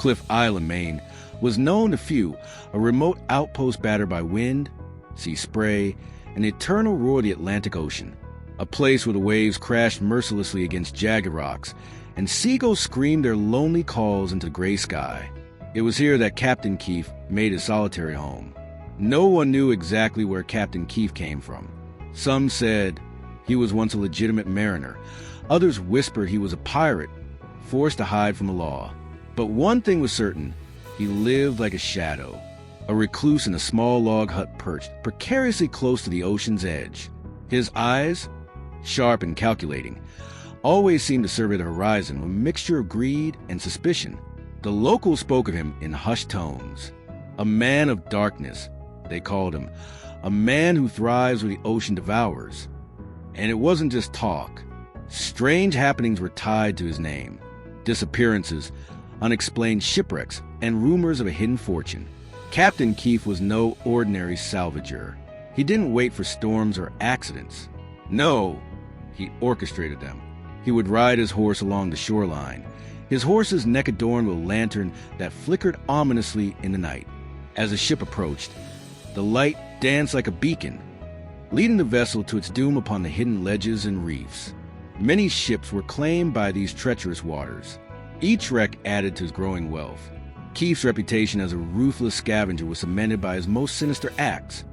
Cliff Island, Maine, was known to few, a remote outpost battered by wind, sea spray, and the eternal roar of the Atlantic Ocean, a place where the waves crashed mercilessly against jagged rocks, and seagulls screamed their lonely calls into the gray sky. It was here that Captain Keiff made his solitary home. No one knew exactly where Captain Keiff came from. Some said he was once a legitimate mariner. Others whispered he was a pirate, forced to hide from the law. But one thing was certain: he lived like a shadow, a recluse in a small log hut perched precariously close to the ocean's edge. His eyes, sharp and calculating, always seemed to survey the horizon with a mixture of greed and suspicion. The locals spoke of him in hushed tones. A man of darkness, they called him, a man who thrives where the ocean devours. And it wasn't just talk. Strange happenings were tied to his name: disappearances, unexplained shipwrecks, and rumors of a hidden fortune. Captain Keiff was no ordinary salvager. He didn't wait for storms or accidents. No, he orchestrated them. He would ride his horse along the shoreline, his horse's neck adorned with a lantern that flickered ominously in the night. As the ship approached, the light danced like a beacon, leading the vessel to its doom upon the hidden ledges and reefs. Many ships were claimed by these treacherous waters. Each wreck added to his growing wealth. Keiff's reputation as a ruthless scavenger was cemented by his most sinister acts.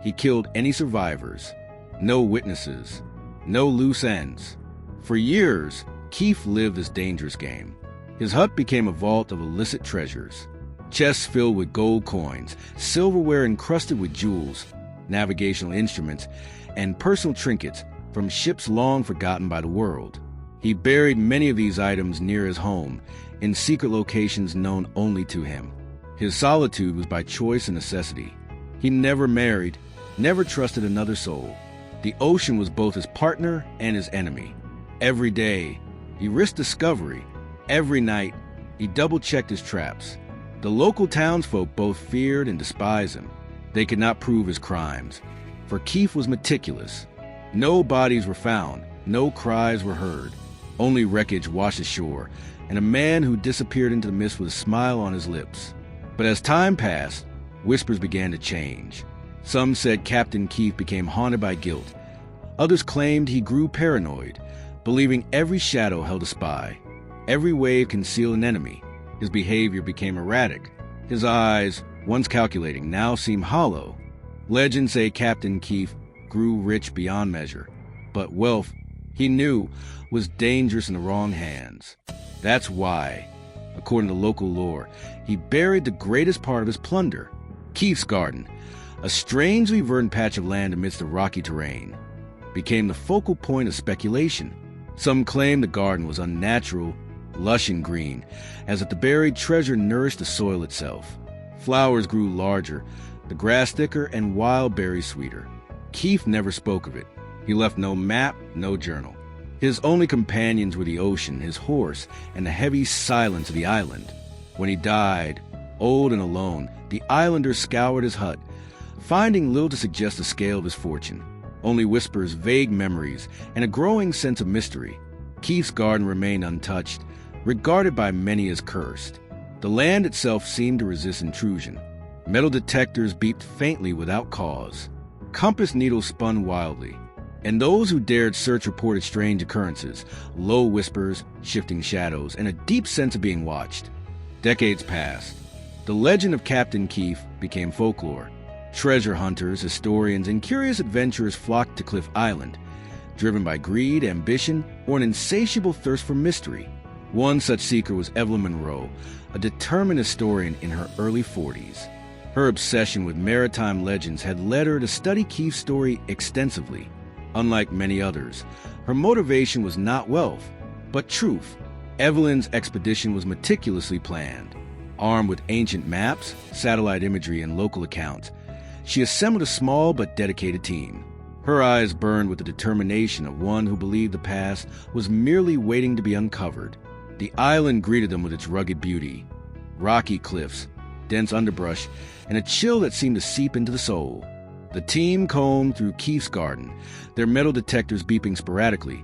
He killed any survivors, no witnesses, no loose ends. For years, Keiff lived this dangerous game. His hut became a vault of illicit treasures. Chests filled with gold coins, silverware encrusted with jewels, navigational instruments, and personal trinkets from ships long forgotten by the world. He buried many of these items near his home, in secret locations known only to him. His solitude was by choice and necessity. He never married, never trusted another soul. The ocean was both his partner and his enemy. Every day, he risked discovery. Every night, he double-checked his traps. The local townsfolk both feared and despised him. They could not prove his crimes, for Keiff was meticulous. No bodies were found, no cries were heard. Only wreckage washed ashore, and a man who disappeared into the mist with a smile on his lips. But as time passed, whispers began to change. Some said Captain Keiff became haunted by guilt. Others claimed he grew paranoid, believing every shadow held a spy. Every wave concealed an enemy. His behavior became erratic. His eyes, once calculating, now seemed hollow. Legends say Captain Keiff grew rich beyond measure, but wealth, he knew, was dangerous in the wrong hands. That's why, according to local lore, he buried the greatest part of his plunder, Keiff's garden, a strangely verdant patch of land amidst the rocky terrain, became the focal point of speculation. Some claimed the garden was unnatural, lush and green, as if the buried treasure nourished the soil itself. Flowers grew larger, the grass thicker, and wild berries sweeter. Keiff never spoke of it. He left no map, no journal. His only companions were the ocean, his horse, and the heavy silence of the island. When he died, old and alone, the islanders scoured his hut, finding little to suggest the scale of his fortune. Only whispers, vague memories, and a growing sense of mystery. Keiff's garden remained untouched, regarded by many as cursed. The land itself seemed to resist intrusion. Metal detectors beeped faintly without cause. Compass needles spun wildly. And those who dared search reported strange occurrences, low whispers, shifting shadows, and a deep sense of being watched. Decades passed. The legend of Captain Keiff became folklore. Treasure hunters, historians, and curious adventurers flocked to Cliff Island, driven by greed, ambition, or an insatiable thirst for mystery. One such seeker was Evelyn Monroe, a determined historian in her early 40s. Her obsession with maritime legends had led her to study Keiff's story extensively. Unlike many others, her motivation was not wealth, but truth. Evelyn's expedition was meticulously planned. Armed with ancient maps, satellite imagery, and local accounts, she assembled a small but dedicated team. Her eyes burned with the determination of one who believed the past was merely waiting to be uncovered. The island greeted them with its rugged beauty, rocky cliffs, dense underbrush, and a chill that seemed to seep into the soul. The team combed through Keiff's garden, their metal detectors beeping sporadically,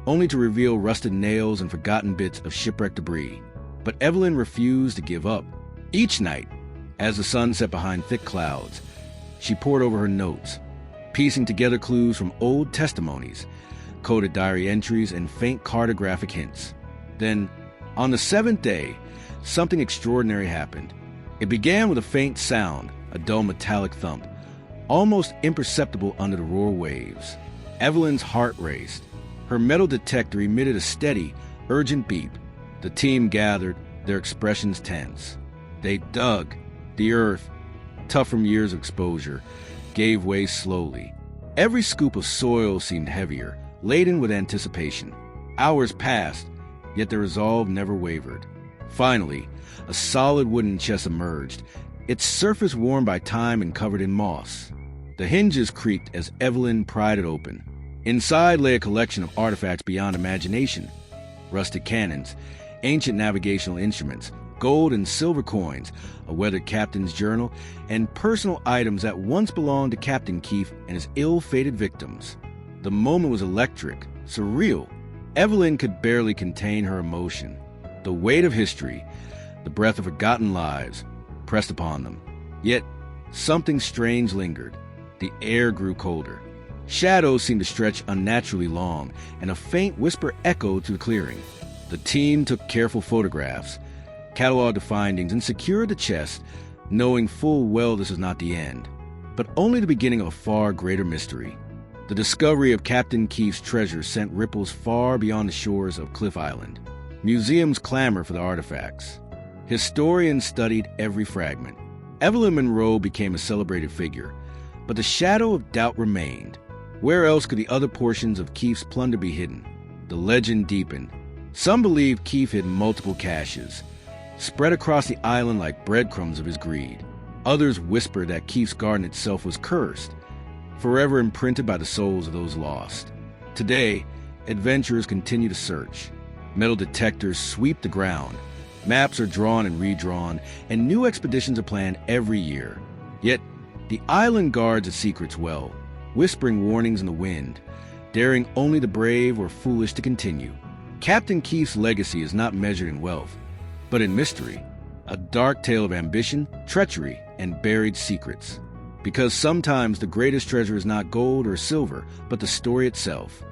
only to reveal rusted nails and forgotten bits of shipwreck debris. But Evelyn refused to give up. Each night, as the sun set behind thick clouds, she pored over her notes, piecing together clues from old testimonies, coded diary entries, and faint cartographic hints. Then, on the seventh day, something extraordinary happened. It began with a faint sound, a dull metallic thump, almost imperceptible under the roar waves. Evelyn's heart raced. Her metal detector emitted a steady, urgent beep. The team gathered, their expressions tense. They dug. The earth, tough from years of exposure, gave way slowly. Every scoop of soil seemed heavier, laden with anticipation. Hours passed, yet their resolve never wavered. Finally, a solid wooden chest emerged, its surface worn by time and covered in moss. The hinges creaked as Evelyn pried it open. Inside lay a collection of artifacts beyond imagination. Rusted cannons, ancient navigational instruments, gold and silver coins, a weathered captain's journal, and personal items that once belonged to Captain Keiff and his ill-fated victims. The moment was electric, surreal. Evelyn could barely contain her emotion. The weight of history, the breath of forgotten lives, pressed upon them. Yet, something strange lingered. The air grew colder. Shadows seemed to stretch unnaturally long, and a faint whisper echoed through the clearing. The team took careful photographs, cataloged the findings, and secured the chest, knowing full well this was not the end, but only the beginning of a far greater mystery. The discovery of Captain Keiff's treasure sent ripples far beyond the shores of Cliff Island. Museums clamored for the artifacts. Historians studied every fragment. Evelyn Monroe became a celebrated figure, but the shadow of doubt remained. Where else could the other portions of Keiff's plunder be hidden? The legend deepened. Some believed Keiff hid multiple caches, spread across the island like breadcrumbs of his greed. Others whispered that Keiff's garden itself was cursed, forever imprinted by the souls of those lost. Today, adventurers continue to search. Metal detectors sweep the ground. Maps are drawn and redrawn, and new expeditions are planned every year. Yet, the island guards its secrets well, whispering warnings in the wind, daring only the brave or foolish to continue. Captain Keiff's legacy is not measured in wealth, but in mystery, a dark tale of ambition, treachery, and buried secrets. Because sometimes the greatest treasure is not gold or silver, but the story itself.